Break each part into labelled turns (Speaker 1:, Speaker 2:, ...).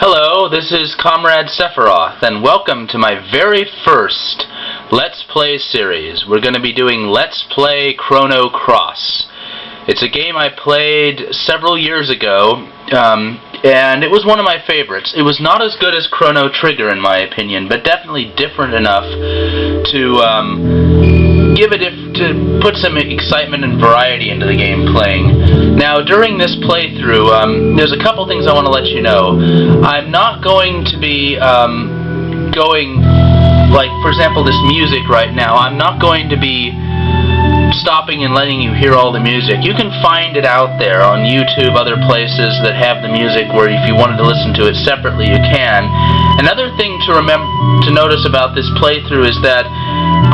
Speaker 1: Hello, this is Comrade Sephiroth, and welcome to my very first Let's Play series. We're going to be doing Let's Play Chrono Cross. It's a game I played several years ago, and it was one of my favorites. It was not as good as Chrono Trigger, in my opinion, but definitely different enough to put some excitement and variety into the game playing. Now, during this playthrough, there's a couple things I want to let you know. I'm not going to be going, like, for example, this music right now. I'm not going to be stopping and letting you hear all the music. You can find it out there on YouTube, other places that have the music where if you wanted to listen to it separately, you can. Another thing to notice about this playthrough is that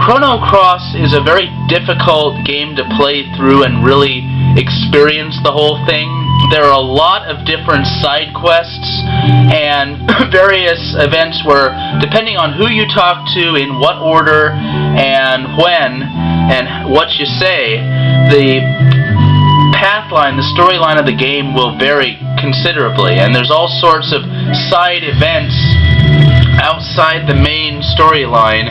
Speaker 1: Chrono Cross is a very difficult game to play through and really experience the whole thing. There are a lot of different side quests and various events where, depending on who you talk to, in what order, and when, and what you say, the pathline, the storyline of the game will vary considerably, and there's all sorts of side events outside the main storyline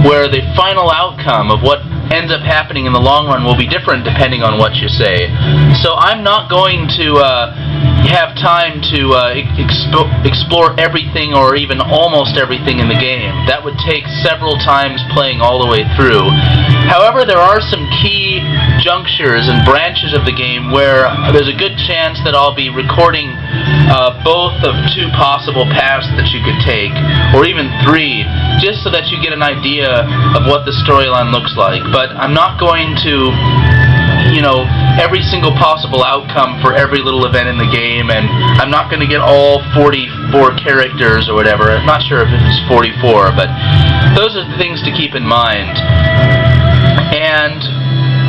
Speaker 1: where the final outcome of what ends up happening in the long run will be different depending on what you say. So I'm not going to have time to explore everything or even almost everything in the game. That would take several times playing all the way through. However, there are some key junctures and branches of the game where there's a good chance that I'll be recording both of two possible paths that you could take, or even three, just so that you get an idea of what the storyline looks like. But I'm not going to, every single possible outcome for every little event in the game, and I'm not going to get all 44 characters or whatever. I'm not sure if it's 44, but those are the things to keep in mind. And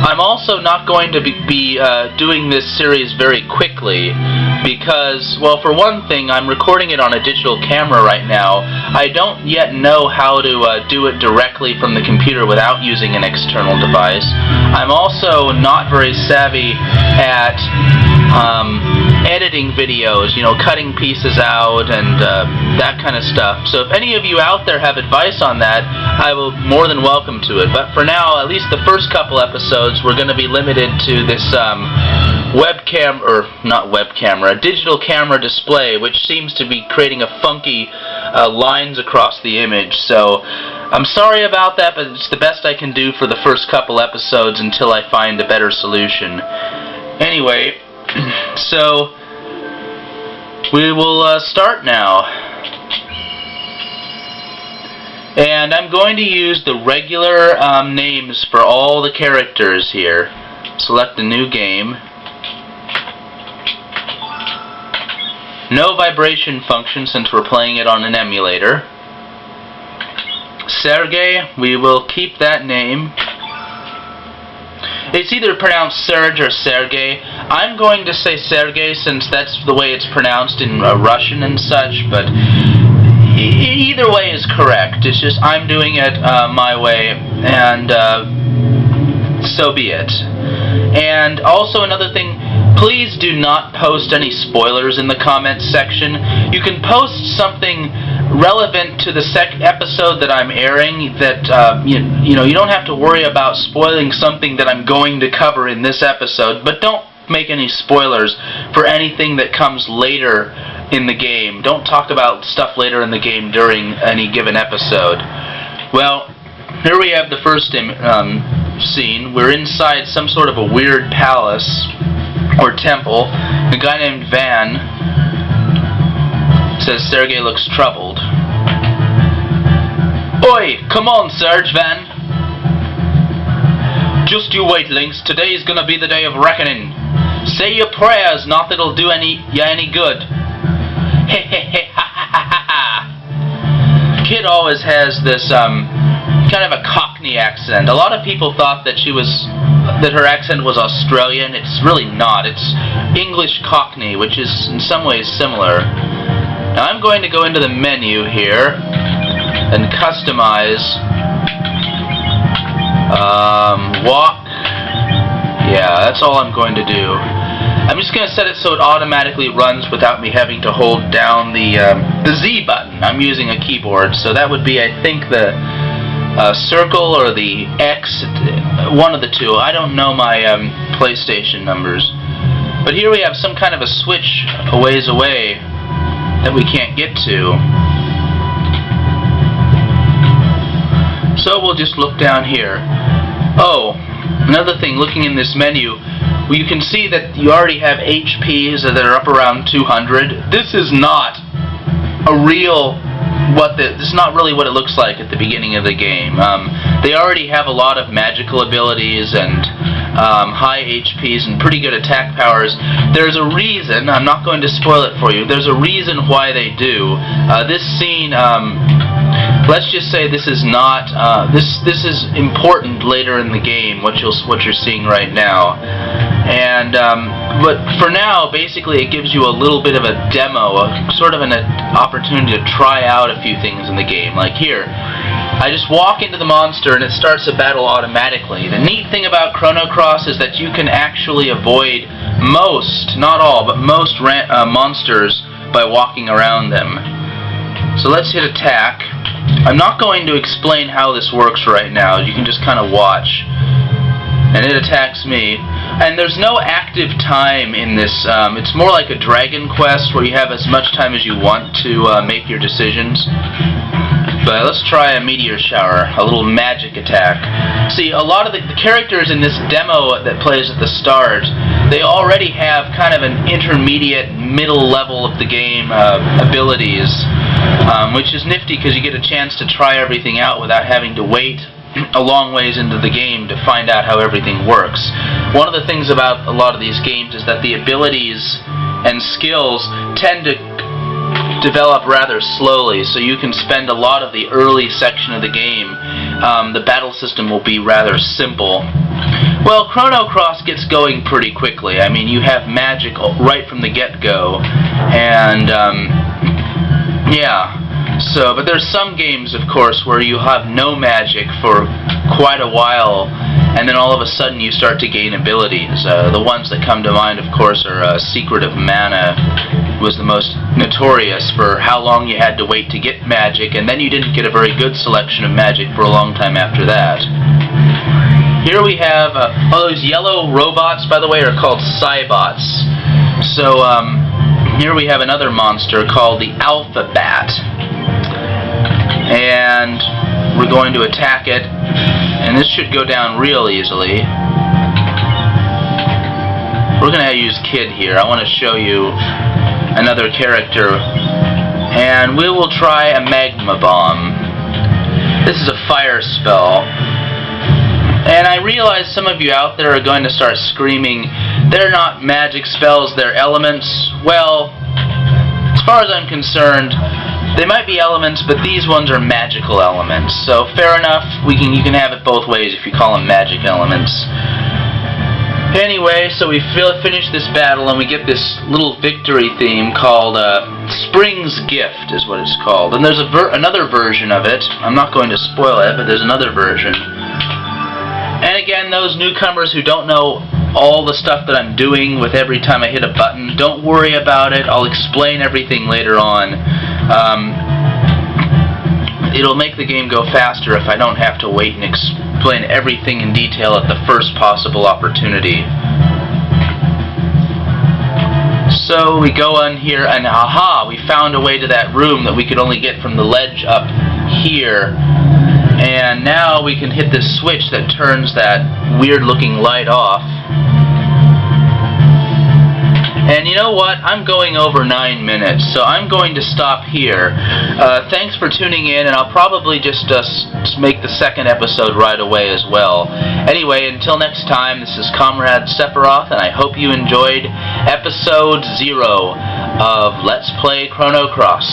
Speaker 1: I'm also not going to be doing this series very quickly because, well, for one thing, I'm recording it on a digital camera right now. I don't yet know how to do it directly from the computer without using an external device. I'm also not very savvy at editing videos, cutting pieces out and that kind of stuff. So if any of you out there have advice on that, I will more than welcome to it. But for now, at least the first couple episodes, we're going to be limited to this digital camera display, which seems to be creating a funky lines across the image. So I'm sorry about that, but it's the best I can do for the first couple episodes until I find a better solution. Anyway, so we will start now. And I'm going to use the regular names for all the characters here. Select a new game. No vibration function since we're playing it on an emulator. Sergey, we will keep that name. It's either pronounced Serge or Sergey. I'm going to say Sergey since that's the way it's pronounced in Russian and such, but either way is correct. It's just I'm doing it my way, and so be it. And also another thing, please do not post any spoilers in the comments section. You can post something relevant to the episode that I'm airing that you don't have to worry about spoiling something that I'm going to cover in this episode, but don't make any spoilers for anything that comes later in the game. Don't talk about stuff later in the game during any given episode. Well, here we have the first scene. We're inside some sort of a weird palace or temple. A guy named Van says Sergey looks troubled. Oi, come on, Serge, Van. Just you wait, Lynx. Today's gonna be the day of reckoning. Say your prayers, not that it'll do you any good. Kid always has this kind of a Cockney accent. A lot of people thought that her accent was Australian. It's really not. It's English Cockney, which is in some ways similar. Now I'm going to go into the menu here and customize walk. Yeah, that's all I'm going to do. I'm just going to set it so it automatically runs without me having to hold down the Z button. I'm using a keyboard, so that would be, I think, the circle or the X, one of the two. I don't know my PlayStation numbers. But here we have some kind of a switch a ways away that we can't get to. So we'll just look down here. Oh, another thing, looking in this menu, well, you can see that you already have HPs that are up around 200. This is not a real, this is not really what it looks like at the beginning of the game. They already have a lot of magical abilities and high HPs and pretty good attack powers. There's a reason, I'm not going to spoil it for you, there's a reason why they do. This scene, let's just say this is not, this is important later in the game, what you're seeing right now. And, but for now, basically it gives you a little bit of a demo, sort of an opportunity to try out a few things in the game. Like here, I just walk into the monster and it starts a battle automatically. The neat thing about Chrono Cross is that you can actually avoid most, not all, but most monsters by walking around them. So let's hit attack. I'm not going to explain how this works right now. You can just kind of watch. And it attacks me. And there's no active time in this. It's more like a Dragon Quest where you have as much time as you want to make your decisions. But let's try a meteor shower, a little magic attack. See, a lot of the characters in this demo that plays at the start, they already have kind of an intermediate, middle level of the game abilities, which is nifty because you get a chance to try everything out without having to wait a long ways into the game to find out how everything works. One of the things about a lot of these games is that the abilities and skills tend to develop rather slowly, so you can spend a lot of the early section of the game. The battle system will be rather simple. Well, Chrono Cross gets going pretty quickly. I mean, you have magic right from the get-go, and yeah. So, but there's some games, of course, where you have no magic for quite a while, and then all of a sudden you start to gain abilities. The ones that come to mind, of course, are Secret of Mana was the most notorious for how long you had to wait to get magic, and then you didn't get a very good selection of magic for a long time after that. Here we have, those yellow robots, by the way, are called Cybots. So, here we have another monster called the Alpha Bat. And we're going to attack it, and this should go down real easily. We're going to use Kid here. I want to show you another character, and we will try a Magma Bomb. This is a fire spell, and I realize some of you out there are going to start screaming, they're not magic spells, they're elements. Well, as far as I'm concerned, they might be elements, but these ones are magical elements. So fair enough, you can have it both ways if you call them magic elements. Anyway, so we finish this battle and we get this little victory theme called Spring's Gift is what it's called. And there's another version of it. I'm not going to spoil it, but there's another version. And again, those newcomers who don't know all the stuff that I'm doing with every time I hit a button, don't worry about it. I'll explain everything later on. It'll make the game go faster if I don't have to wait and explain everything in detail at the first possible opportunity. So we go on here, and aha, we found a way to that room that we could only get from the ledge up here. And now we can hit this switch that turns that weird-looking light off. And you know what? I'm going over 9 minutes, so I'm going to stop here. Thanks for tuning in, and I'll probably just make the second episode right away as well. Anyway, until next time, this is Comrade Sephiroth, and I hope you enjoyed episode 0 of Let's Play Chrono Cross.